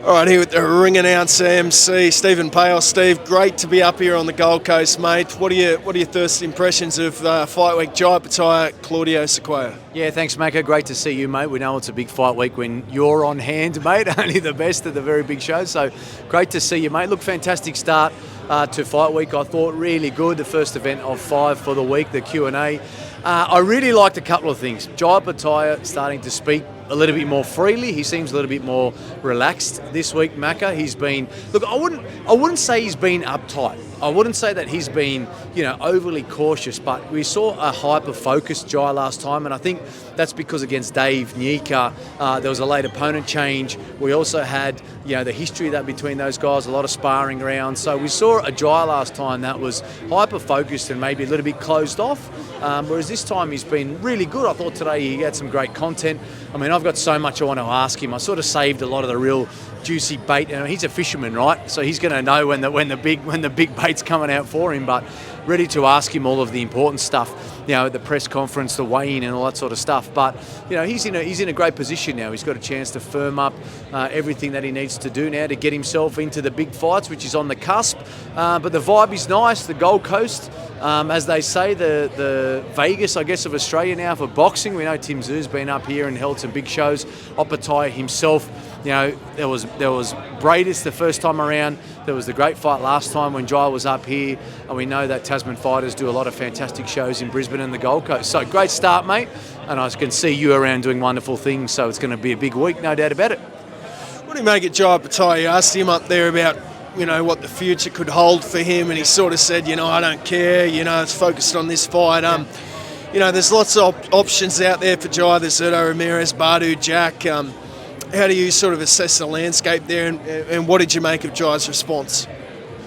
All right, here with the ring announcer MC, Stephen Peios. Steve, great to be up here on the Gold Coast, mate. What are your first impressions of fight week? Jai Opetaia, Claudio Sequoia. Yeah, thanks, Macca. Great to see you, mate. We know it's a big fight week when you're on hand, mate. Only the best of the very big shows. So great to see you, mate. Look, fantastic start to fight week. I thought really good. The first event of 5 for the week, the Q&A. I really liked a couple of things. Jai Opetaia starting to speak a little bit more freely. He seems a little bit more relaxed this week, Macca. He's been, look, I wouldn't say he's been uptight. I wouldn't say that he's been, overly cautious, but we saw a hyper-focused Jai last time, and I think that's because against Dave Nyika, there was a late opponent change. We also had, the history that between those guys, a lot of sparring around. So we saw a Jai last time that was hyper-focused and maybe a little bit closed off, whereas this time he's been really good. I thought today he had some great content. I mean, I've got so much I want to ask him. I sort of saved a lot of the real juicy bait. He's a fisherman, right? So he's going to know when the big bait's coming out for him. But ready to ask him all of the important stuff, at the press conference, the weigh-in, and all that sort of stuff. But he's in a great position now. He's got a chance to firm up everything that he needs to do now to get himself into the big fights, which is on the cusp. But the vibe is nice. The Gold Coast, as they say, the Vegas, I guess, of Australia now for boxing. We know Tszyu's been up here and held some big shows. Opataya himself, there was Bradis the first time around. There was the great fight last time when Jai was up here, and we know that Tasman fighters do a lot of fantastic shows in Brisbane and the Gold Coast. So great start, mate, and I can see you around doing wonderful things, so it's going to be a big week, no doubt about it. What do you make of Jai Opetaia? You asked him up there about what the future could hold for him, and he sort of said, I don't care, it's focused on this fight. There's lots of options out there for Jai. There's Zurdo, Ramirez, Badu, Jack. How do you sort of assess the landscape there, and what did you make of Jai's response?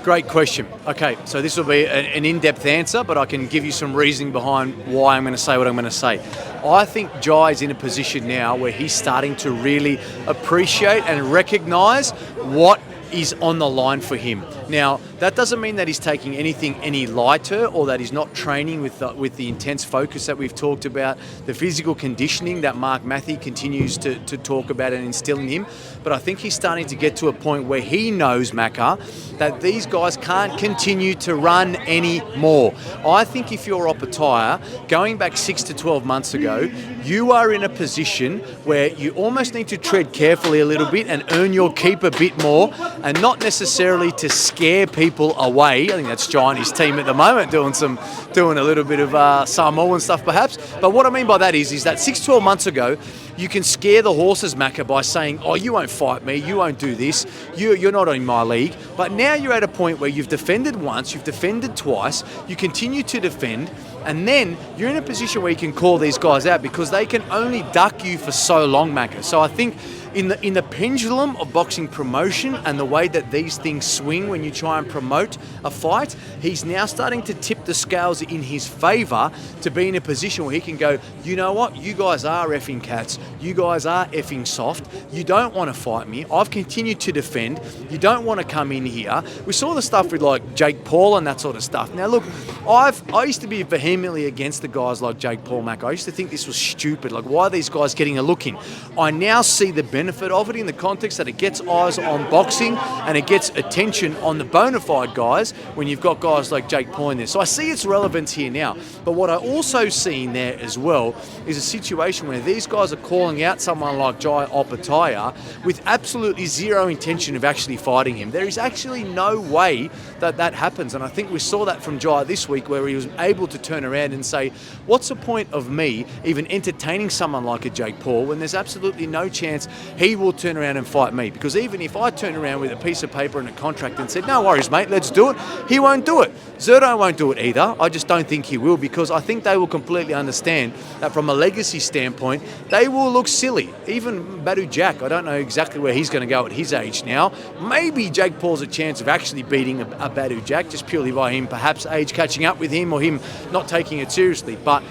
Great question. Okay, so this will be an in-depth answer, but I can give you some reasoning behind why I'm going to say what I'm going to say. I think Jai is in a position now where he's starting to really appreciate and recognise what is on the line for him. Now, that doesn't mean that he's taking anything any lighter or that he's not training with the intense focus that we've talked about, the physical conditioning that Mark Matthew continues to talk about and instill in him. But I think he's starting to get to a point where he knows, Macca, that these guys can't continue to run anymore. I think if you're Opetaia, going back 6 to 12 months ago, you are in a position where you almost need to tread carefully a little bit and earn your keep a bit more, and not necessarily to scare people away. I think that's Jai and his team at the moment doing a little bit of Samoan stuff perhaps. But what I mean by that is that 6-12 months ago, you can scare the horses, Macca, by saying, oh, you won't fight me, you won't do this, you're not in my league. But now you're at a point where you've defended once, you've defended twice, you continue to defend, and then you're in a position where you can call these guys out because they can only duck you for so long, Macca. So I think in the pendulum of boxing promotion and the way that these things swing when you try and promote a fight, he's now starting to tip the scales in his favour to be in a position where he can go, you know what, you guys are effing cats, you guys are effing soft, you don't want to fight me, I've continued to defend, you don't want to come in here. We saw the stuff with like Jake Paul and that sort of stuff. Now look, I used to be vehemently against the guys like Jake Paul, Mac. I used to think this was stupid, like why are these guys getting a look in? I now see the benefit of it in the context that it gets eyes on boxing and it gets attention on the bona fide guys when you've got guys like Jake Paul in there. So I see its relevance here now. But what I also see in there as well is a situation where these guys are calling out someone like Jai Opetaia with absolutely zero intention of actually fighting him. There is actually no way that happens. And I think we saw that from Jai this week where he was able to turn around and say, what's the point of me even entertaining someone like a Jake Paul when there's absolutely no chance he will turn around and fight me? Because even if I turn around with a piece of paper and a contract and said, no worries, mate, let's do it, he won't do it. Zurdo won't do it either. I just don't think he will, because I think they will completely understand that from a legacy standpoint, they will look silly. Even Badu Jack, I don't know exactly where he's going to go at his age now. Maybe Jake Paul's a chance of actually beating a Badu Jack, just purely by him perhaps age catching up with him or him not taking it seriously. But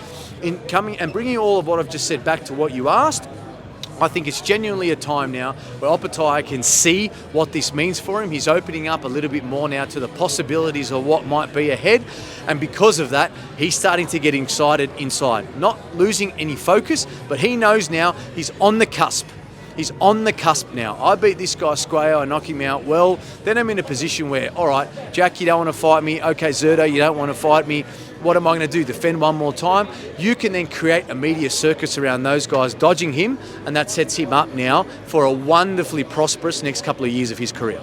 in coming and bringing all of what I've just said back to what you asked, I think it's genuinely a time now where Opetaia can see what this means for him. He's opening up a little bit more now to the possibilities of what might be ahead. And because of that, he's starting to get excited inside. Not losing any focus, but he knows now he's on the cusp. He's on the cusp now. I beat this guy square, I knock him out well, then I'm in a position where, all right, Jack, you don't want to fight me. Okay, Zurdo, you don't want to fight me. What am I going to do? Defend one more time? You can then create a media circus around those guys dodging him, and that sets him up now for a wonderfully prosperous next couple of years of his career.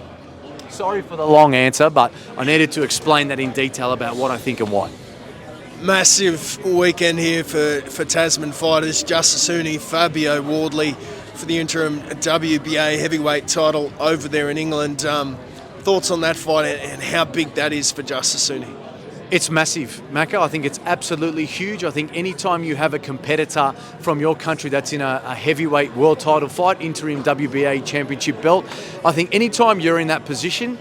Sorry for the long answer, but I needed to explain that in detail about what I think and why. Massive weekend here for Tasman fighters. Justice Huni, Fabio Wardley for the interim WBA heavyweight title over there in England. Thoughts on that fight and how big that is for Justice Huni? It's massive, Macca. I think it's absolutely huge. I think anytime you have a competitor from your country that's in a heavyweight world title fight, interim WBA championship belt, I think anytime you're in that position,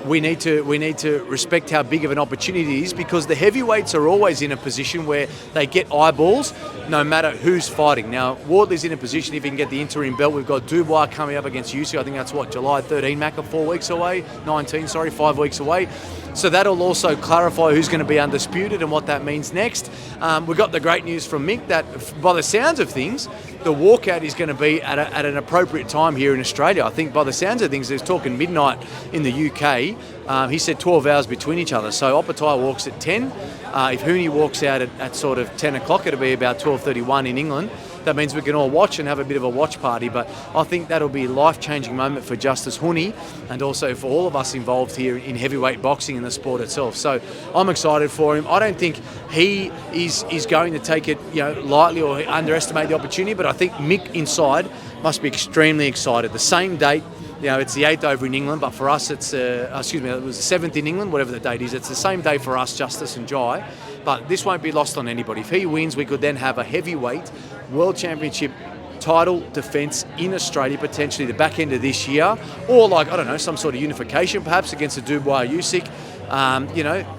we need to respect how big of an opportunity it is, because the heavyweights are always in a position where they get eyeballs no matter who's fighting. Now, Wardley's in a position, if he can get the interim belt, we've got Dubois coming up against Tszyu. I think that's July 13, Macca, 4 weeks away, 5 weeks away. So that'll also clarify who's going to be undisputed and what that means next. We got the great news from Mick that, by the sounds of things, the walkout is going to be at an appropriate time here in Australia. I think by the sounds of things, there's talking midnight in the UK. He said 12 hours between each other. So Opataya walks at 10. If Huni walks out at sort of 10 o'clock, it'll be about 12:31 in England. That means we can all watch and have a bit of a watch party. But I think that'll be a life-changing moment for Justice Huni and also for all of us involved here in heavyweight boxing and the sport itself. So I'm excited for him. I don't think he is going to take it lightly or underestimate the opportunity, but I think Mick inside must be extremely excited. The same date, it's the 8th over in England, but for us it's, it was the 7th in England, whatever the date is. It's the same day for us, Justice and Jai, but this won't be lost on anybody. If he wins, we could then have a heavyweight World Championship title defence in Australia, potentially the back end of this year, or some sort of unification perhaps against the Dubois Usyk,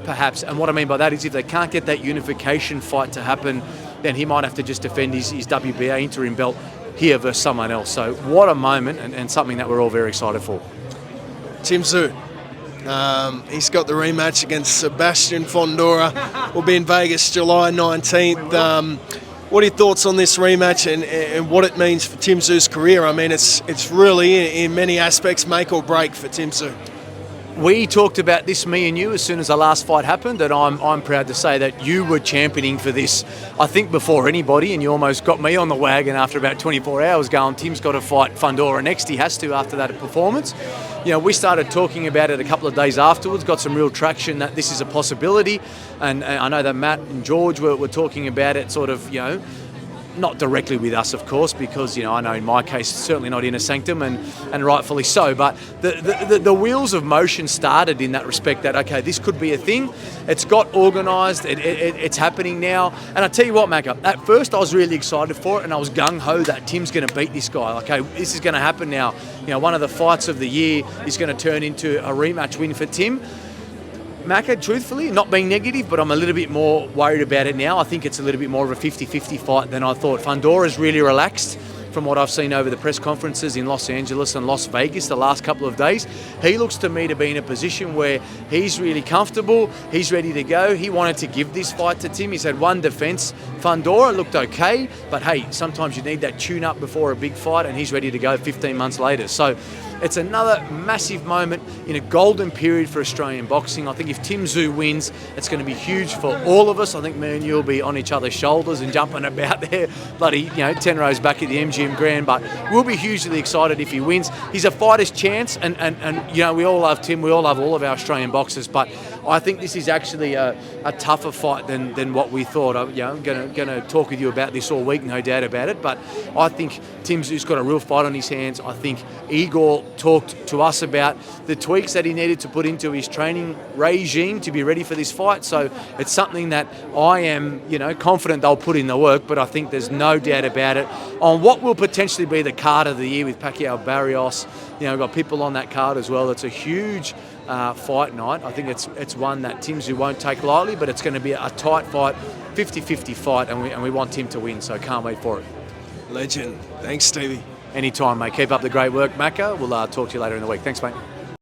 perhaps. And what I mean by that is if they can't get that unification fight to happen, then he might have to just defend his WBA interim belt here versus someone else. So what a moment and something that we're all very excited for. Tszyu, he's got the rematch against Sebastian Fondora. We'll be in Vegas July 19th. What are your thoughts on this rematch and what it means for Tszyu's career? I mean, it's really, in many aspects, make or break for Tszyu. We talked about this, me and you, as soon as the last fight happened, and I'm proud to say that you were championing for this, I think, before anybody, and you almost got me on the wagon after about 24 hours going, Tim's got to fight Fondora next, he has to after that performance. We started talking about it a couple of days afterwards, got some real traction that this is a possibility, and I know that Matt and George were talking about it sort of, not directly with us, of course, because I know in my case certainly not in a sanctum, and rightfully so. But the wheels of motion started in that respect. That okay, this could be a thing. It's got organised. It's happening now. And I tell you what, Macca, at first I was really excited for it, and I was gung ho that Tim's going to beat this guy. Okay, this is going to happen now. One of the fights of the year is going to turn into a rematch win for Tim. Macca, truthfully, not being negative, but I'm a little bit more worried about it now. I think it's a little bit more of a 50-50 fight than I thought. Fondora's really relaxed from what I've seen over the press conferences in Los Angeles and Las Vegas the last couple of days. He looks to me to be in a position where he's really comfortable, he's ready to go. He wanted to give this fight to Tim. He's had one defence. Fondora looked okay, but hey, sometimes you need that tune-up before a big fight, and he's ready to go 15 months later. So it's another massive moment in a golden period for Australian boxing. I think if Tszyu wins, it's going to be huge for all of us. I think me and you will be on each other's shoulders and jumping about there, bloody, 10 rows back at the MGM Grand. But we'll be hugely excited if he wins. He's a fighter's chance, and we all love Tim. We all love all of our Australian boxers. But I think this is actually a tougher fight than what we thought. I'm going to talk with you about this all week, no doubt about it. But I think Tszyu's got a real fight on his hands. I think Igor talked to us about the tweaks that he needed to put into his training regime to be ready for this fight. So it's something that I am, confident they'll put in the work, but I think there's no doubt about it. On what will potentially be the card of the year with Peios, we've got people on that card as well. It's a huge fight night. I think it's one that Tszyu won't take lightly, but it's going to be a tight fight, 50-50 fight, and we want Tim to win, so can't wait for it. Legend. Thanks, Stevie. Anytime, mate. Keep up the great work, Macca. We'll talk to you later in the week. Thanks, mate.